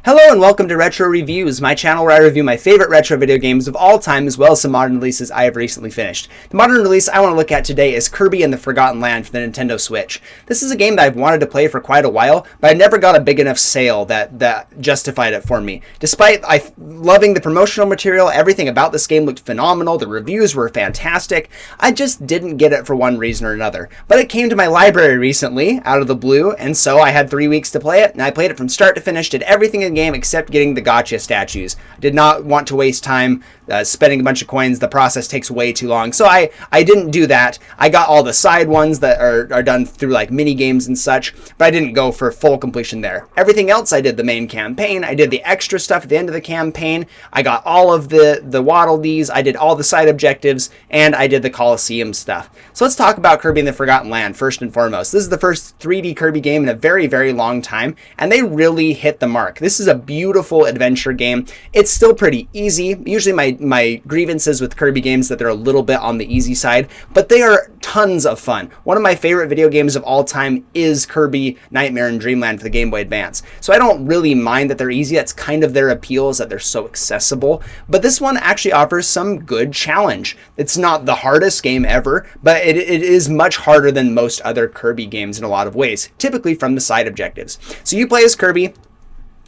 Hello and welcome to Retro Reviews, my channel where I review my favorite retro video games of all time as well as some modern releases I have recently finished. The modern release I want to look at today is Kirby and the Forgotten Land for the Nintendo Switch. This is a game that I've wanted to play for quite a while, but I never got a big enough sale that justified it for me. Despite loving the promotional material, everything about this game looked phenomenal, the reviews were fantastic, I just didn't get it for one reason or another. But it came to my library recently, out of the blue, and so I had 3 weeks to play it, and I played it from start to finish, did everything in the game except getting the gotcha statues. I did not want to waste time spending a bunch of coins. The process takes way too long, so I didn't do that. I got all the side ones that are done through like mini games and such, but I didn't go for full completion there. Everything else I did the main campaign, I did the extra stuff at the end of the campaign, I got all of the Waddle Dees, I did all the side objectives, and I did the Coliseum stuff. So let's talk about Kirby and the Forgotten Land first and foremost. This is the first 3D Kirby game in a very, very long time, and they really hit the mark. This is a beautiful adventure game. It's still pretty easy. Usually my grievances with Kirby games that they're a little bit on the easy side, but they are tons of fun. One of my favorite video games of all time is Kirby Nightmare in Dreamland for the Game Boy Advance. So I don't really mind that they're easy. That's kind of their appeal, is that they're so accessible. But this one actually offers some good challenge. It's not the hardest game ever, but it is much harder than most other Kirby games in a lot of ways, typically from the side objectives. So you play as Kirby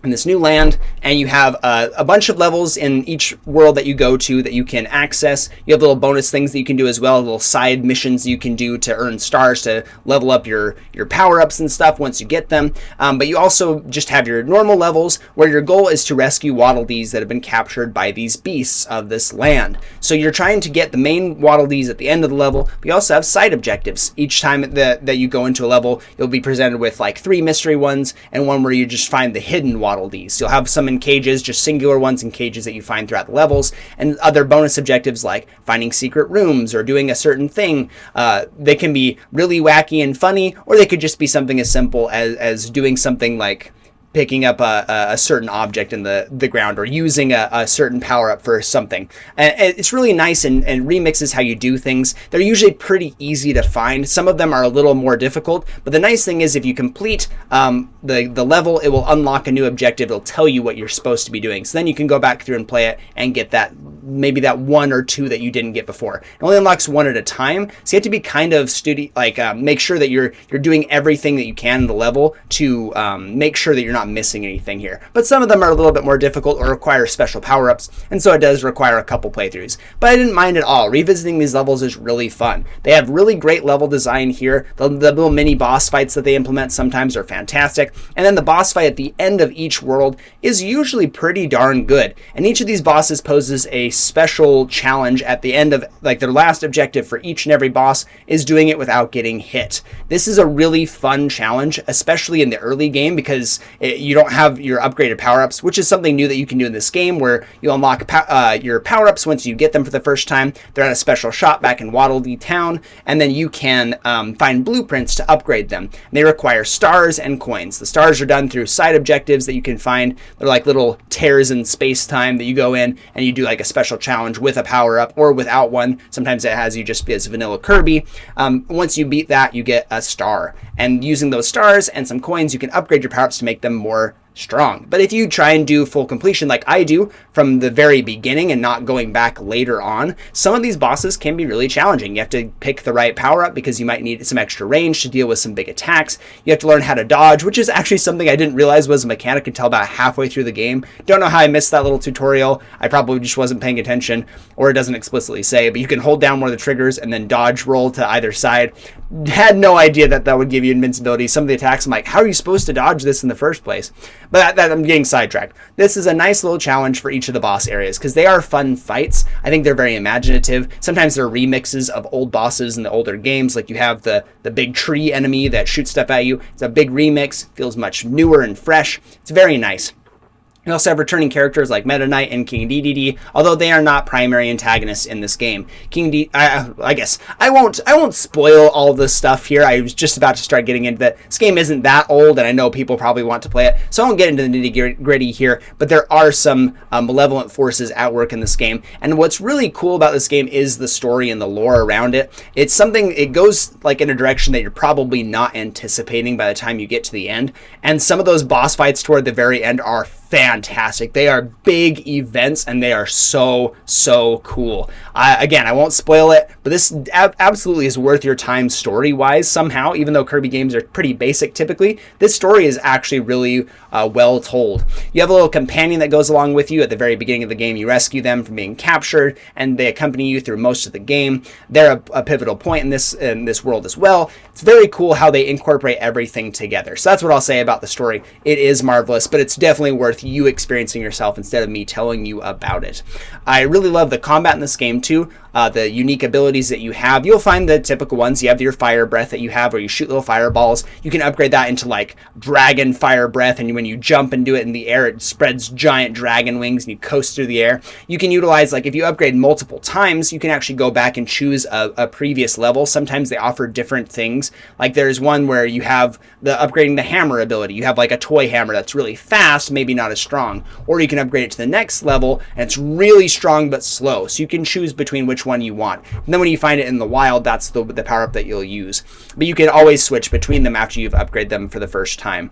in this new land, and you have a bunch of levels in each world that you go to that you can access. You have little bonus things that you can do as well, little side missions you can do to earn stars to level up your power-ups and stuff once you get them. But you also just have your normal levels where your goal is to rescue Waddle Dees that have been captured by these beasts of this land. So you're trying to get the main Waddle Dees at the end of the level, but you also have side objectives. Each time that you go into a level, you'll be presented with like 3 mystery ones and one where you just find the hidden Waddle Dees. You'll have some in cages, just singular ones in cages that you find throughout the levels, and other bonus objectives like finding secret rooms or doing a certain thing. They can be really wacky and funny, or they could just be something as simple as doing something like picking up a certain object in the ground or using a certain power-up for something. And it's really nice and remixes how you do things. They're usually pretty easy to find. Some of them are a little more difficult, but the nice thing is if you complete the level, it will unlock a new objective. It'll tell you what you're supposed to be doing. So then you can go back through and play it and get maybe that 1 or 2 that you didn't get before. It only unlocks 1 at a time, so you have to be kind of make sure that you're doing everything that you can in the level to make sure that you're not missing anything here. But some of them are a little bit more difficult or require special power-ups, and so it does require a couple playthroughs. But I didn't mind at all. Revisiting these levels is really fun. They have really great level design here. The little mini boss fights that they implement sometimes are fantastic, and then the boss fight at the end of each world is usually pretty darn good. And each of these bosses poses a special challenge at the end of their last objective for each and every boss is doing it without getting hit. This is a really fun challenge, especially in the early game, because you don't have your upgraded power-ups, which is something new that you can do in this game, where you unlock your power-ups once you get them for the first time. They're at a special shop back in Waddle Dee Town, and then you can find blueprints to upgrade them. They require stars and coins. The stars are done through side objectives that you can find. They're like little tears in space-time that you go in and you do like a special challenge with a power-up or without one. Sometimes it has you just be as vanilla Kirby. Once you beat that, you get a star, and using those stars and some coins, you can upgrade your power-ups to make them more strong. But if you try and do full completion like I do from the very beginning and not going back later on, some of these bosses can be really challenging. You have to pick the right power-up because you might need some extra range to deal with some big attacks. You have to learn how to dodge, which is actually something I didn't realize was a mechanic until about halfway through the game. Don't know how I missed that little tutorial. I probably just wasn't paying attention, or it doesn't explicitly say, but you can hold down one of the triggers and then dodge roll to either side. Had no idea that would give you invincibility. Some of the attacks, I'm like, how are you supposed to dodge this in the first place? But that I'm getting sidetracked. This is a nice little challenge for each of the boss areas because they are fun fights. I think they're very imaginative. Sometimes they're remixes of old bosses in the older games. Like you have the big tree enemy that shoots stuff at you. It's a big remix. Feels much newer and fresh. It's very nice. You also have returning characters like Meta Knight and King Dedede, although they are not primary antagonists in this game. I guess I won't spoil all this stuff here. I was just about to start getting into that. This game isn't that old, and I know people probably want to play it, so I won't get into the nitty-gritty here, but there are some malevolent forces at work in this game, and what's really cool about this game is the story and the lore around it. It's something, it goes like in a direction that you're probably not anticipating by the time you get to the end, and some of those boss fights toward the very end are fantastic. They are big events and they are so cool. Again, I won't spoil it, but this absolutely is worth your time story-wise somehow, even though Kirby games are pretty basic typically. This story is actually really well told. You have a little companion that goes along with you at the very beginning of the game. You rescue them from being captured, and they accompany you through most of the game. They're a pivotal point in this world as well. It's very cool how they incorporate everything together. So that's what I'll say about the story. It is marvelous, but it's definitely worth you experiencing yourself instead of me telling you about it. I really love the combat in this game too. The unique abilities that you have. You'll find the typical ones. You have your fire breath that you have where you shoot little fireballs. You can upgrade that into like dragon fire breath, and when you jump and do it in the air, it spreads giant dragon wings and you coast through the air. You can utilize, like if you upgrade multiple times, you can actually go back and choose a previous level. Sometimes they offer different things. Like there's one where you have the upgrading the hammer ability. You have like a toy hammer that's really fast, maybe not as strong. Or you can upgrade it to the next level and it's really strong but slow. So you can choose between which one you want. And then when you find it in the wild, that's the power-up that you'll use. But you can always switch between them after you've upgraded them for the first time.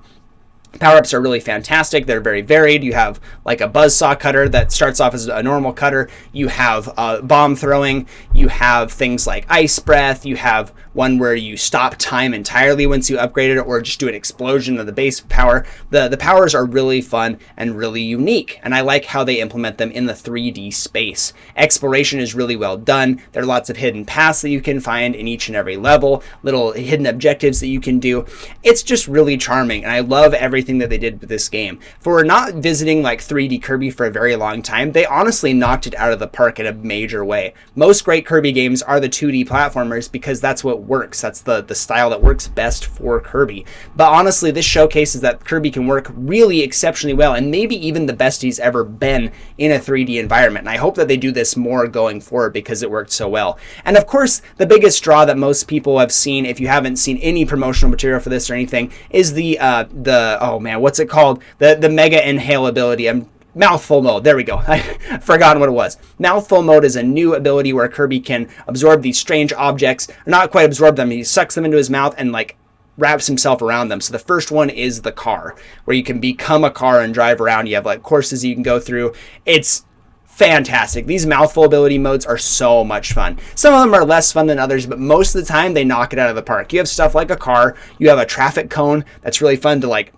Power-ups are really fantastic. They're very varied. You have like a buzzsaw cutter that starts off as a normal cutter. You have bomb throwing. You have things like ice breath. You have one where you stop time entirely once you upgrade it, or just do an explosion of the base power. The powers are really fun and really unique, and I like how they implement them in the 3D space. Exploration is really well done. There are lots of hidden paths that you can find in each and every level, little hidden objectives that you can do. It's just really charming, and I love everything that they did with this game. For not visiting like 3D Kirby for a very long time, they honestly knocked it out of the park in a major way. Most great Kirby games are the 2D platformers because that's what works. That's the style that works best for Kirby. But honestly, this showcases that Kirby can work really exceptionally well, and maybe even the best he's ever been in a 3D environment. And I hope that they do this more going forward because it worked so well. And of course, the biggest draw that most people have seen, if you haven't seen any promotional material for this or anything, is the oh man, what's it called? The Mega Inhale ability. Mouthful Mode. There we go. I've forgotten what it was. Mouthful Mode is a new ability where Kirby can absorb these strange objects. Or not quite absorb them. He sucks them into his mouth and like wraps himself around them. So the first one is the car, where you can become a car and drive around. You have like courses you can go through. It's fantastic. These mouthful ability modes are so much fun. Some of them are less fun than others, but most of the time they knock it out of the park. You have stuff like a car. You have a traffic cone that's really fun to like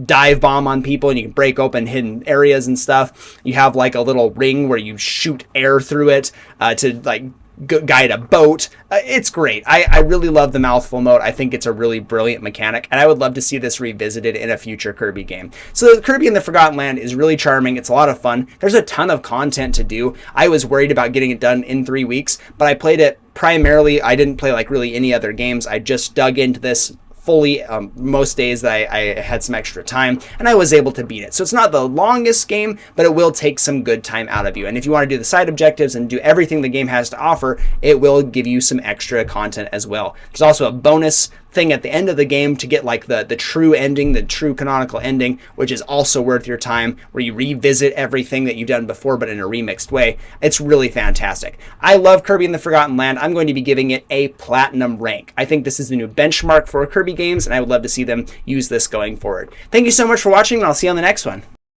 dive bomb on people, and you can break open hidden areas and stuff. You have like a little ring where you shoot air through it to like guide a boat. It's great. I really love the Mouthful Mode. I think it's a really brilliant mechanic, and I would love to see this revisited in a future Kirby game. So Kirby and the Forgotten Land is really charming. It's a lot of fun. There's a ton of content to do. I was worried about getting it done in 3 weeks, but I played it primarily. I didn't play like really any other games. I just dug into this fully most days that I had some extra time, and I was able to beat it. So it's not the longest game, but it will take some good time out of you. And if you want to do the side objectives and do everything the game has to offer, it will give you some extra content as well. There's also a bonus thing at the end of the game to get like the true ending, the true canonical ending, which is also worth your time, where you revisit everything that you've done before but in a remixed way. It's really fantastic. I love Kirby and the Forgotten Land. I'm going to be giving it a platinum rank. I think this is the new benchmark for Kirby games, and I would love to see them use this going forward. Thank you so much for watching, and I'll see you on the next one.